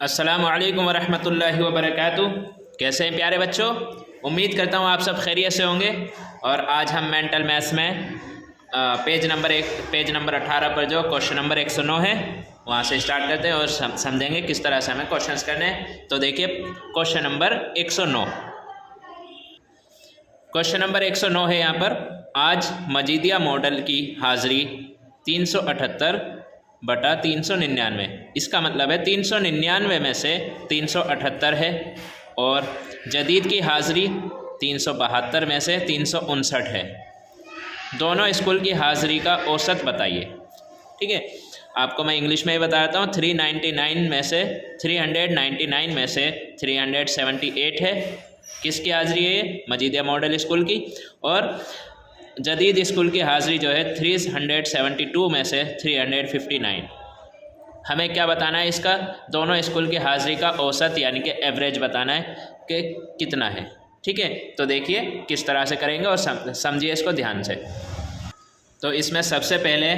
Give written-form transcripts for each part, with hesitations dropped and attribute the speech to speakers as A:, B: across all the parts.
A: अस्सलामु अलैकुम वरहमतुल्लाहि वबरकातुह। कैसे हैं प्यारे बच्चों? उम्मीद करता हूँ आप सब खैरियत से होंगे। और आज हम मेंटल मैथ्स में पेज नंबर 18 पर जो क्वेश्चन नंबर 109 है वहाँ से स्टार्ट करते हैं और समझेंगे किस तरह से हमें क्वेश्चंस करने हैं। तो देखिए क्वेश्चन नंबर 109। क्वेश्चन नंबर 109 है यहाँ पर, आज मजीदिया मॉडल की हाजिरी 378/399। इसका मतलब है 399 में से 378 है और जदीद की हाज़िरी 372 में से 359 है। दोनों स्कूल की हाज़िरी का औसत बताइए। ठीक है, आपको मैं इंग्लिश में ही बताता हूँ। 399 में से 399 में से 378 है। किसकी हाज़िरी है? मजीदिया मॉडल स्कूल की। और जदीद स्कूल की हाज़िरी जो है 372 में से 359। हमें क्या बताना है? इसका दोनों स्कूल की हाज़िरी का औसत यानी कि एवरेज बताना है कि कितना है। ठीक है, तो देखिए किस तरह से करेंगे और समझिए इसको ध्यान से। तो इसमें सबसे पहले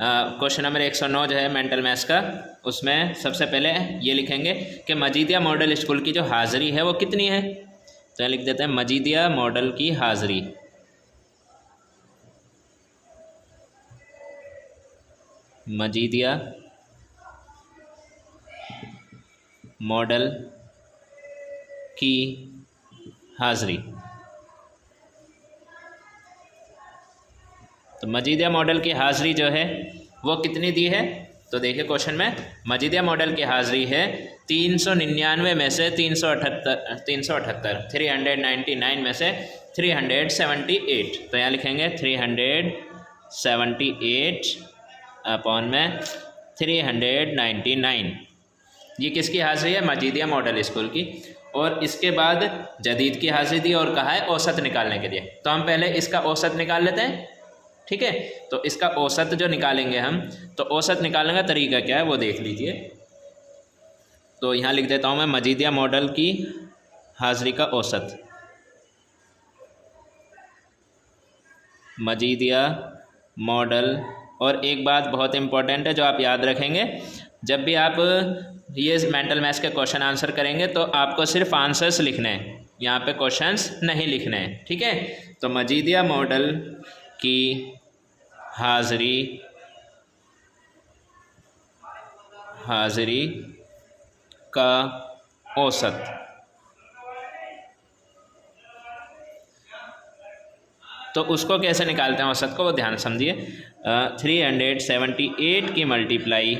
A: क्वेश्चन नंबर 109 जो है मेंटल मैथ्स का, उसमें सबसे पहले ये लिखेंगे कि मजीदिया मॉडल स्कूल की जो हाज़िरी है वो कितनी है। तो लिख देते हैं मजीदिया मॉडल की हाज़िरी। मजीदिया मॉडल की हाज़िरी। तो मजीदिया मॉडल की हाज़िरी जो है वो कितनी दी है? तो देखिए क्वेश्चन में मजीदिया मॉडल की हाज़िरी है 399 में से 378, 399 में से 378। तो यहाँ लिखेंगे 378 अपॉन में 399। ये किसकी हाज़िरी है? मजीदिया मॉडल स्कूल की। और इसके बाद जदीद की हाज़िरी दी और कहा है औसत निकालने के लिए। तो हम पहले इसका औसत निकाल लेते हैं। ठीक है, तो इसका औसत जो निकालेंगे हम, तो औसत निकालने का तरीका क्या है वो देख लीजिए। तो यहाँ लिख देता हूँ मैं मजीदिया मॉडल की हाज़िरी का औसत। मजीदिया मॉडल। और एक बात बहुत इम्पॉर्टेंट है जो आप याद रखेंगे, जब भी आप ये मेंटल मैथ्स के क्वेश्चन आंसर करेंगे तो आपको सिर्फ आंसर्स लिखने हैं, यहाँ पे क्वेश्चंस नहीं लिखने हैं। ठीक है, तो मजीदिया मॉडल की हाज़िरी का औसत। तो उसको कैसे निकालते हैं औसत को, वो ध्यान समझिए। 378 की मल्टीप्लाई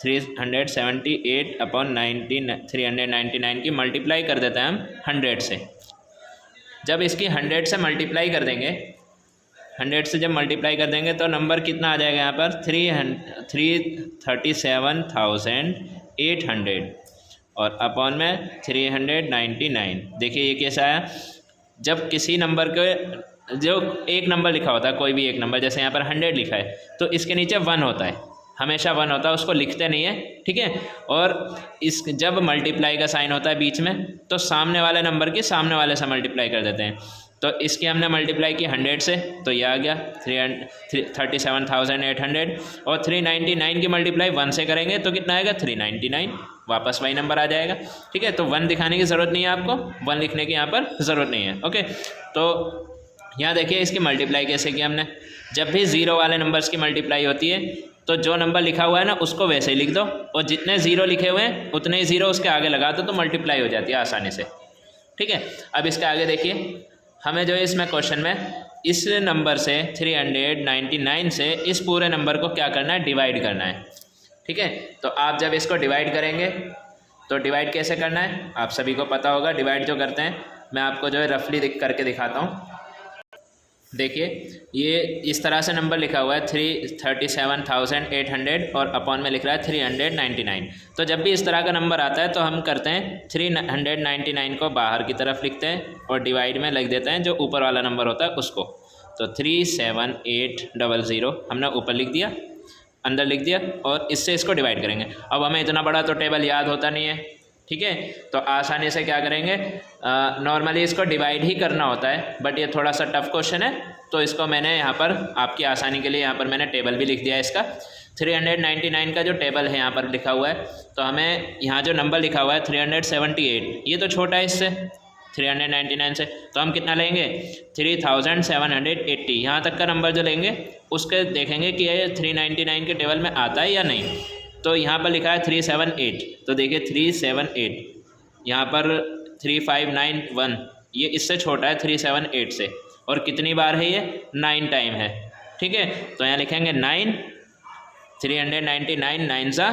A: 378 अपॉन 399 की मल्टीप्लाई कर देते हैं हम 100 से। जब इसकी 100 से मल्टीप्लाई कर देंगे, 100 से जब मल्टीप्लाई कर देंगे तो नंबर कितना आ जाएगा यहाँ पर? 337,800 और अपॉन में 399। देखिए ये कैसा है, जब किसी नंबर के जो एक नंबर लिखा होता है, कोई भी एक नंबर, जैसे यहाँ पर 100 लिखा है तो इसके नीचे 1 होता है, हमेशा 1 होता है, उसको लिखते नहीं है। ठीक है, और इस जब मल्टीप्लाई का साइन होता है बीच में तो सामने वाले नंबर के सामने वाले से मल्टीप्लाई कर देते हैं। तो इसकी हमने मल्टीप्लाई की 100 से, तो ये आ गया 37,800। और 399 की मल्टीप्लाई 1 से करेंगे तो कितना आएगा? 399। वापस वही नंबर आ जाएगा। ठीक है, तो 1 दिखाने की ज़रूरत नहीं है आपको, 1 लिखने की यहाँ पर ज़रूरत नहीं है। ओके, तो यहाँ देखिए इसकी मल्टीप्लाई कैसे की हमने। जब भी ज़ीरो वाले नंबर्स की मल्टीप्लाई होती है तो जो नंबर लिखा हुआ है ना उसको वैसे ही लिख दो, और जितने ज़ीरो लिखे हुए हैं उतने ही ज़ीरो उसके आगे लगा दो, तो मल्टीप्लाई हो जाती है आसानी से। ठीक है, अब इसके आगे देखिए, हमें जो है इसमें क्वेश्चन में इस नंबर से 399 से इस पूरे नंबर को क्या करना है? डिवाइड करना है। ठीक है, तो आप जब इसको डिवाइड करेंगे तो डिवाइड कैसे करना है आप सभी को पता होगा। डिवाइड जो करते हैं, मैं आपको जो है रफली करके दिखाता हूँ। देखिए ये इस तरह से नंबर लिखा हुआ है 37,800 और अपॉन में लिख रहा है 399। तो जब भी इस तरह का नंबर आता है तो हम करते हैं 399 को बाहर की तरफ लिखते हैं और डिवाइड में लिख देते हैं जो ऊपर वाला नंबर होता है उसको। तो 37800 हमने ऊपर लिख दिया, अंदर लिख दिया, और इससे इसको डिवाइड करेंगे। अब हमें इतना बड़ा तो टेबल याद होता नहीं है। ठीक है, तो आसानी से क्या करेंगे, नॉर्मली इसको डिवाइड ही करना होता है, बट ये थोड़ा सा टफ क्वेश्चन है तो इसको मैंने यहाँ पर आपकी आसानी के लिए यहाँ पर मैंने टेबल भी लिख दिया है इसका। 399 का जो टेबल है यहाँ पर लिखा हुआ है, तो हमें यहाँ जो नंबर लिखा हुआ है 378, ये तो छोटा है इससे 399 से, तो हम कितना लेंगे 3780। यहाँ तक का नंबर जो लेंगे उसके देखेंगे कि ये 399 के टेबल में आता है या नहीं। तो यहाँ पर लिखा है 378, तो देखिए 378, यहाँ पर 3591, ये इससे छोटा है 378 से, और कितनी बार है ये 9 टाइम है। ठीक है, तो यहाँ लिखेंगे 9, 399 9 सा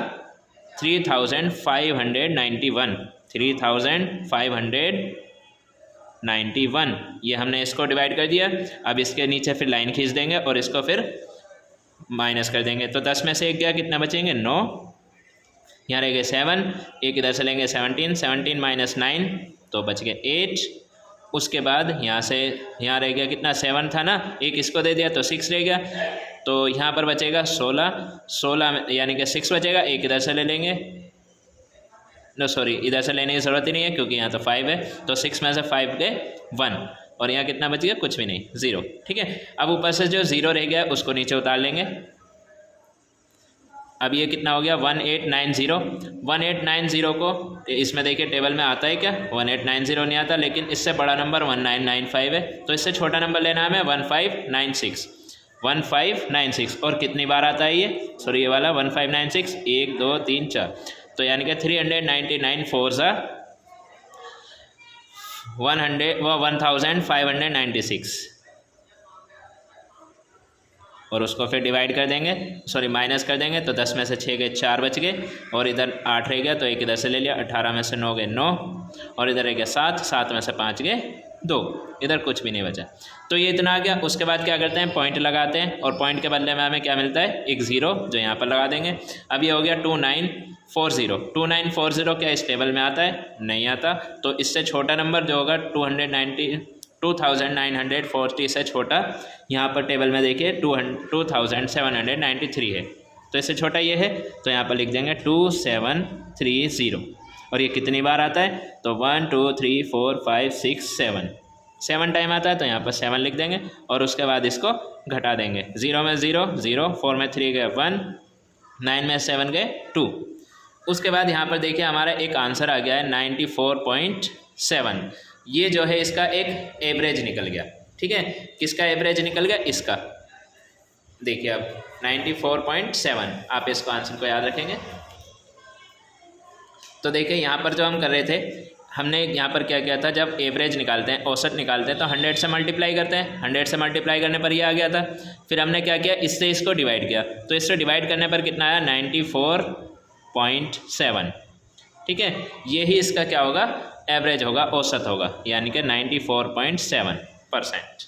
A: 3591, 3591, ये हमने इसको डिवाइड कर दिया। अब इसके नीचे फिर लाइन खींच देंगे और इसको फिर माइनस कर देंगे, तो 10 में से 1 गया, कितना बचेंगे 9, यहाँ रहेंगे 7, एक इधर से लेंगे 17, 17 माइनस 9 तो बच गए 8। उसके बाद यहाँ से यहाँ रह गया कितना 7 था ना, एक इसको दे दिया तो 6 रह गया, तो यहाँ पर बचेगा 16 यानी कि 6 बचेगा, एक इधर से ले लेंगे, नो सॉरी इधर से लेने की ज़रूरत ही नहीं है क्योंकि यहाँ तो 5 है, तो 6 में से 5 गए 1, और यहाँ कितना बच गया कुछ भी नहीं 0। ठीक है, अब ऊपर से जो 0 रह गया उसको नीचे उतार लेंगे। अब ये कितना हो गया 1890। 1890 को इसमें देखिए टेबल में आता है क्या, 1890 नहीं आता, लेकिन इससे बड़ा नंबर 1995 है, तो इससे छोटा नंबर लेना है हमें 1596, 1596। और कितनी बार आता है ये, सॉरी ये वाला 1596, 1 2 3 4, तो यानी कि 399 4 सा 1596, और उसको फिर डिवाइड कर देंगे, सॉरी माइनस कर देंगे, तो 10 में से 6 गए 4 बच गए, और इधर 8 रह गया तो एक इधर से ले लिया, 18 में से 9 गए 9, और इधर रह गया 7, 7 में से 5 गए 2, इधर कुछ भी नहीं बचा। तो ये इतना आ गया। उसके बाद क्या करते हैं, पॉइंट लगाते हैं, और पॉइंट के बदले में हमें क्या मिलता है, एक 0 जो यहाँ पर लगा देंगे। अब ये हो गया 2940। 2940 क्या इस टेबल में आता है, नहीं आता, तो इससे छोटा नंबर जो होगा 2940 से छोटा यहाँ पर टेबल में देखिए 2793 है, तो इससे छोटा ये है, तो यहाँ पर लिख देंगे 2730। और ये कितनी बार आता है, तो 1 2 3 4 5 6 7 टाइम आता है, तो यहाँ पर 7 लिख देंगे, और उसके बाद इसको घटा देंगे। 0 में 0 0, 4 में 3 गए 1, 9 में 7 गए 2। उसके बाद यहाँ पर देखिए हमारा एक आंसर आ गया है 94.7। ये जो है इसका एक एवरेज निकल गया। ठीक है, किसका एवरेज निकल गया, इसका। देखिए अब 94.7, आप इसको आंसर को याद रखेंगे। तो देखिए यहाँ पर जो हम कर रहे थे, हमने यहाँ पर क्या किया था, जब एवरेज निकालते हैं, औसत निकालते हैं, तो 100 से मल्टीप्लाई करते हैं। 100 से मल्टीप्लाई करने पर ये आ गया था। फिर हमने क्या किया, इससे इसको डिवाइड किया, तो इससे डिवाइड करने पर कितना आया 94.7। ठीक है, यही इसका क्या होगा, एवरेज होगा, औसत होगा, यानी कि 94.7%।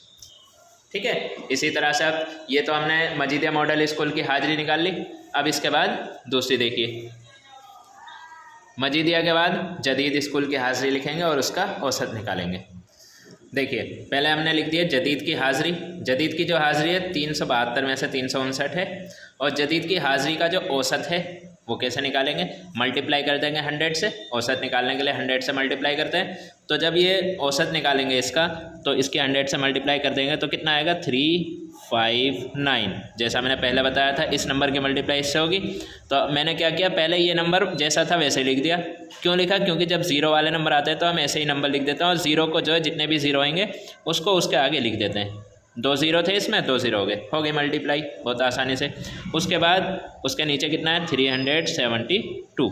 A: ठीक है, इसी तरह से अब ये तो हमने मजीदिया मॉडल स्कूल की हाजिरी निकाल ली। अब इसके बाद दूसरी देखिए, मजीदिया के बाद जदीद स्कूल की हाजिरी लिखेंगे और उसका औसत निकालेंगे। देखिए पहले हमने लिख दिया जदीद की हाजिरी। जदीद की जो हाजिरी है 372 में से 359 है, और जदीद की हाजिरी का जो औसत है वो कैसे निकालेंगे, मल्टीप्लाई कर देंगे 100 से। औसत निकालने के लिए 100 से मल्टीप्लाई करते हैं, तो जब ये औसत निकालेंगे इसका, तो इसके 100 से मल्टीप्लाई कर देंगे तो कितना आएगा 359। जैसा मैंने पहले बताया था, इस नंबर की मल्टीप्लाई इससे होगी। तो मैंने क्या किया, पहले ये नंबर जैसा था वैसे लिख दिया। क्यों लिखा, क्योंकि जब 0 वाले नंबर आते हैं तो हम ऐसे ही नंबर लिख देते हैं, और 0 को जो है जितने भी 0 आएंगे उसको उसके आगे लिख देते हैं। 2 0 थे इसमें, 2 0 हो गई मल्टीप्लाई बहुत आसानी से। उसके बाद उसके नीचे कितना है 372।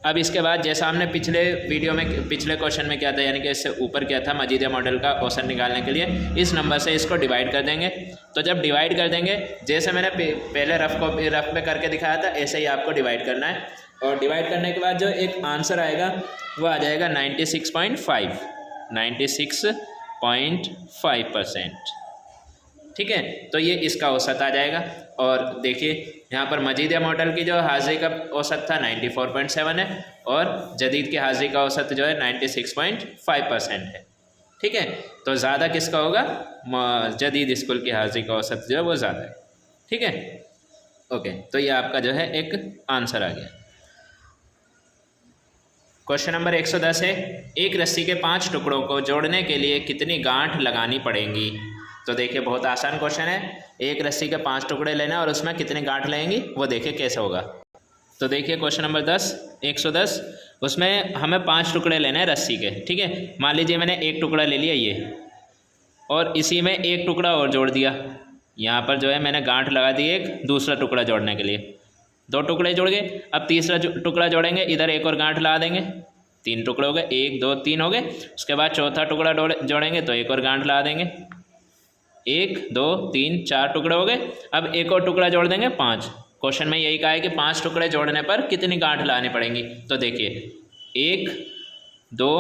A: अब इसके बाद जैसा हमने पिछले वीडियो में, पिछले क्वेश्चन में किया था, यानी कि इससे ऊपर किया था, मजीदिया मॉडल का औसत निकालने के लिए इस नंबर से इसको डिवाइड कर देंगे। तो जब डिवाइड कर देंगे, जैसे मैंने पहले रफ में करके दिखाया था, ऐसे ही आपको डिवाइड करना है। और डिवाइड करने के बाद जो एक आंसर आएगा वो आ जाएगा 96.5%। ठीक है, तो ये इसका औसत आ जाएगा। और देखिए यहाँ पर मजीदिया मॉडल की जो हाजिरी का औसत था 94.7 है, और जदीद की हाजिरी का औसत जो है 96.5% है। ठीक है, तो ज़्यादा किसका होगा, जदीद स्कूल की हाजिरी का औसत जो है वो ज़्यादा है। ठीक है, ओके, तो ये आपका जो है एक आंसर आ गया। क्वेश्चन नंबर 110 है, एक रस्सी के 5 टुकड़ों को जोड़ने के लिए कितनी गांठ लगानी पड़ेंगी। तो देखिए बहुत आसान क्वेश्चन है। एक रस्सी के 5 टुकड़े लेना है और उसमें कितनी गांठ लगेंगी वो देखिए कैसे होगा। तो देखिए क्वेश्चन नंबर 110, उसमें हमें 5 टुकड़े लेने हैं रस्सी के, ठीक है। मान लीजिए मैंने एक टुकड़ा ले लिया ये, और इसी में एक टुकड़ा और जोड़ दिया। यहाँ पर जो है मैंने गांठ लगा दी एक दूसरा टुकड़ा जोड़ने के लिए, 2 टुकड़े जुड़ गए। अब तीसरा टुकड़ा जोड़ेंगे, इधर एक और गांठ लगा देंगे, 3 टुकड़े हो गए, 1 2 3 हो गए। उसके बाद चौथा टुकड़ा जोड़ेंगे तो एक और गांठ लगा देंगे, 1 2 3 4 टुकड़े हो गए। अब एक और टुकड़ा जोड़ देंगे 5। क्वेश्चन में यही कहा है कि 5 टुकड़े जोड़ने पर कितनी गांठ लगानी पड़ेंगी। तो देखिए 1 2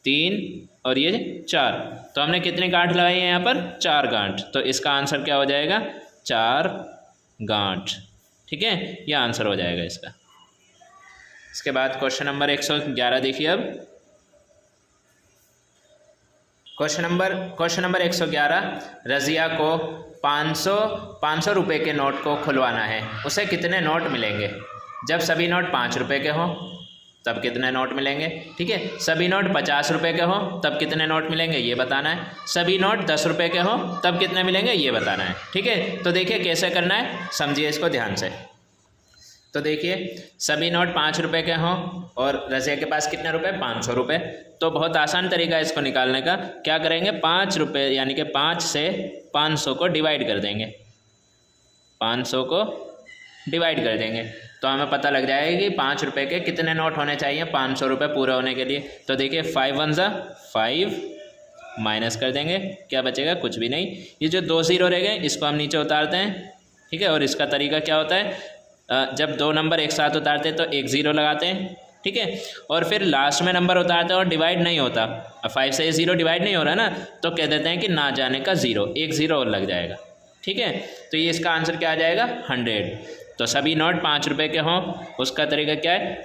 A: 3 और ये 4, तो हमने कितनी गांठ लगाई है यहाँ पर, 4 गांठ। तो इसका आंसर क्या हो जाएगा, 4 गांठ, ठीक है, यह आंसर हो जाएगा इसका। इसके बाद क्वेश्चन नंबर 111 देखिए। अब क्वेश्चन नंबर 111, रज़िया को 500 रुपये के नोट को खुलवाना है, उसे कितने नोट मिलेंगे। जब सभी नोट 5 रुपये के हों तब कितने नोट मिलेंगे, ठीक है। सभी नोट 50 रुपये के हों तब कितने नोट मिलेंगे ये बताना है। सभी नोट 10 रुपये के हों तब कितने मिलेंगे ये बताना है, ठीक है। तो देखिए कैसे करना है, समझिए इसको ध्यान से। तो देखिए सभी नोट 5 रुपये के हों और रज़िया के पास कितने रुपए, 500 रुपये। तो बहुत आसान तरीका है इसको निकालने का। क्या करेंगे, 5 रुपये यानी कि 5 से 500 को डिवाइड कर देंगे, 500 को डिवाइड कर देंगे तो हमें पता लग जाएगा कि 5 रुपये के कितने नोट होने चाहिए 500 रुपये पूरे होने के लिए। तो देखिए 5 1 ज़ा 5, माइनस कर देंगे, क्या बचेगा, कुछ भी नहीं। ये जो 2 ज़ीरो रह गए इसको हम नीचे उतारते हैं, ठीक है। और इसका तरीका क्या होता है, जब 2 नंबर एक साथ उतारते हैं तो 1 ज़ीरो लगाते हैं, ठीक है। और फिर लास्ट में नंबर उतारते हैं और डिवाइड नहीं होता, अब 5 से 0 डिवाइड नहीं हो रहा ना, तो कह देते हैं कि ना जाने का 0, 1 ज़ीरो और लग जाएगा, ठीक है। तो ये इसका आंसर क्या आ जाएगा, 100। तो सभी नोट 5 रुपये के हों, उसका तरीका क्या है,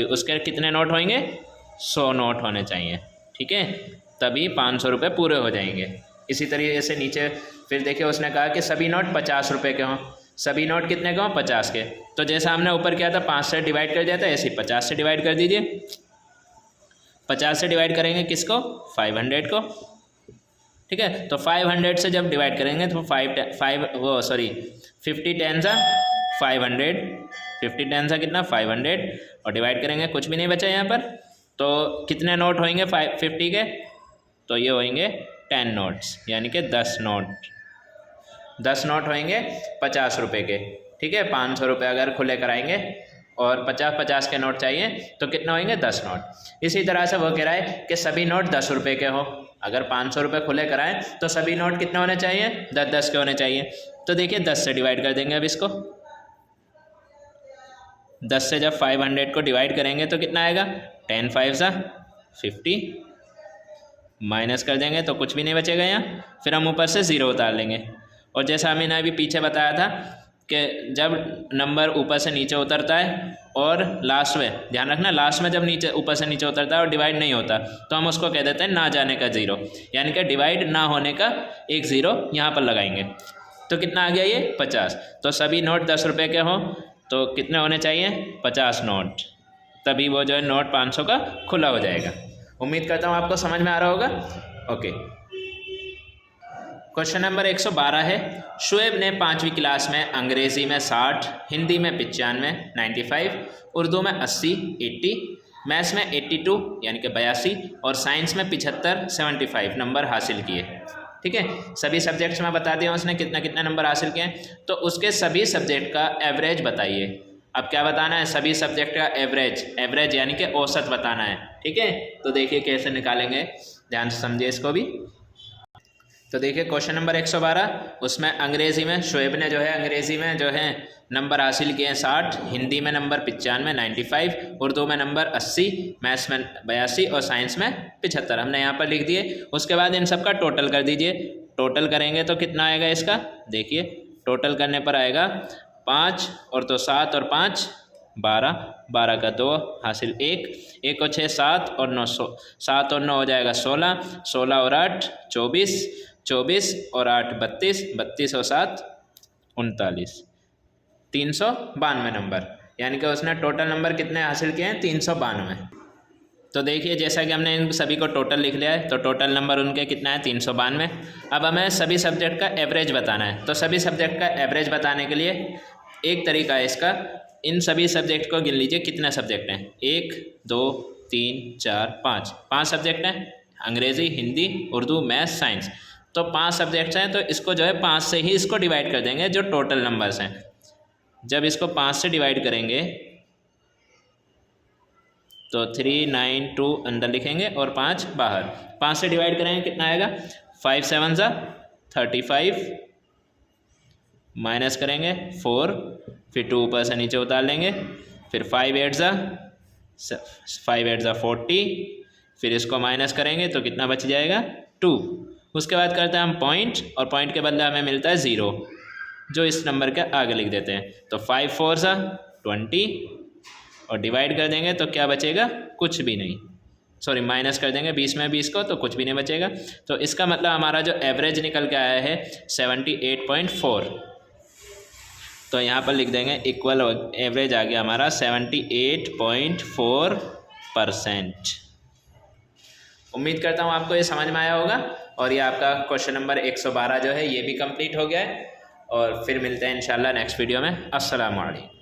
A: उसके कितने नोट होंगे, 100 नोट होने चाहिए, ठीक है, तभी 500 रुपये पूरे हो जाएंगे। इसी तरीके से नीचे फिर देखिए उसने कहा कि सभी नोट 50 रुपये के हों, सभी नोट कितने के हों, 50 के। तो जैसा हमने ऊपर किया था 5 से डिवाइड कर दिया था, ऐसे ही 50 से डिवाइड कर दीजिए। 50 से डिवाइड करेंगे किसको, 500 को, ठीक है। तो 500 से जब डिवाइड करेंगे तो 50 10 सा 500, 50 10 सा कितना 500, और डिवाइड करेंगे, कुछ भी नहीं बचा यहाँ पर। तो कितने नोट होंगे 50 के, तो ये होंगे 10 नोट्स, यानी कि 10 नोट होंगे 50 रुपये के, ठीक है। 500 रुपये अगर खुले कराएंगे और 50 के नोट चाहिए तो कितने होंगे, 10 नोट। इसी तरह से वो कह रहा है कि सभी नोट 10 रुपये के हो, अगर 500 रुपये खुले कराएं तो सभी नोट कितने होने चाहिए, 10 के होने चाहिए। तो देखिए 10 से डिवाइड कर देंगे अब इसको, 10 से जब 500 को डिवाइड करेंगे तो कितना आएगा, 10 5 सा 50, माइनस कर देंगे तो कुछ भी नहीं बचेगा यहाँ। फिर हम ऊपर से 0 उतार लेंगे। और जैसा हमने अभी पीछे बताया था कि जब नंबर ऊपर से नीचे उतरता है और लास्ट में, ध्यान रखना, लास्ट में जब ऊपर से नीचे उतरता है और डिवाइड नहीं होता तो हम उसको कह देते हैं ना जाने का 0, यानी कि डिवाइड ना होने का 1 ज़ीरो यहाँ पर लगाएंगे। तो कितना आ गया ये, 50। तो सभी नोट 10 रुपये के हों तो कितने होने चाहिए, 50 नोट, तभी वो जो है नोट 500 का खुला हो जाएगा। उम्मीद करता हूँ आपको समझ में आ रहा होगा। ओके, क्वेश्चन नंबर 112 है, शुएब ने 5वीं क्लास में अंग्रेज़ी में 60, हिंदी में 95 95, उर्दू में 80 80, मैथ्स में 82 यानी कि 82 और साइंस में 75 75 नंबर हासिल किए, ठीक है। सभी सब्जेक्ट्स में बता दिया उसने कितना कितना नंबर हासिल किए, तो उसके सभी सब्जेक्ट का एवरेज बताइए। अब क्या बताना है, सभी सब्जेक्ट का एवरेज यानी कि औसत बताना है, ठीक है। तो देखिए कैसे निकालेंगे, ध्यान से समझिए इसको भी। तो देखिए क्वेश्चन नंबर 112, उसमें अंग्रेज़ी में शुएब ने जो है अंग्रेज़ी में जो है नंबर हासिल किए हैं 60, हिंदी में नंबर 95 95, उर्दू में नंबर 80, मैथ्स में 82 और साइंस में 75 हमने यहाँ पर लिख दिए। उसके बाद इन सब का टोटल कर दीजिए। टोटल करेंगे तो कितना आएगा इसका, देखिए टोटल करने पर आएगा 5 और तो 7 और 5 12, 12 का 2 हासिल 1 और 6 7 और 9 7 और 9 हो जाएगा 16, 16 और 8 24, 24 और 8 32, 32 और 7 39, 392 नंबर, यानी कि उसने टोटल नंबर कितने हासिल किए हैं, 392। तो देखिए जैसा कि हमने इन सभी को टोटल लिख लिया है, तो टोटल नंबर उनके कितना है 392। अब हमें सभी सब्जेक्ट का एवरेज बताना है। तो सभी सब्जेक्ट का एवरेज बताने के लिए एक तरीका है इसका, इन सभी सब्जेक्ट को गिन लीजिए कितने सब्जेक्ट हैं। 1 2 3 4 5 सब्जेक्ट हैं, अंग्रेज़ी, हिंदी, उर्दू, मैथ्स, साइंस। तो 5 सब्जेक्ट्स हैं, तो इसको जो है 5 से ही इसको डिवाइड कर देंगे जो टोटल नंबर्स हैं। जब इसको 5 से डिवाइड करेंगे तो 392 अंदर लिखेंगे और 5 बाहर। 5 से डिवाइड करेंगे कितना आएगा, 5 7 ज़ा 35, माइनस करेंगे 4, फिर 2 ऊपर से नीचे उतार लेंगे, फिर 5 8 ज़ा 40, फिर इसको माइनस करेंगे तो कितना बच जाएगा 2। उसके बाद करते हैं हम पॉइंट, और पॉइंट के बदले हमें मिलता है 0, जो इस नंबर के आगे लिख देते हैं। तो 5 4 ज़ा 20, और डिवाइड कर देंगे तो क्या बचेगा, कुछ भी नहीं, सॉरी माइनस कर देंगे 20 में 20 को, तो कुछ भी नहीं बचेगा। तो इसका मतलब हमारा जो एवरेज निकल के आया है 78.4। तो यहाँ पर लिख देंगे इक्वल एवरेज आ गया हमारा 78.4%। उम्मीद करता हूँ आपको ये समझ में आया होगा, और ये आपका क्वेश्चन नंबर 112 जो है ये भी कंप्लीट हो गया है। और फिर मिलते हैं इंशाल्लाह नेक्स्ट वीडियो में। अस्सलाम वालेकुम।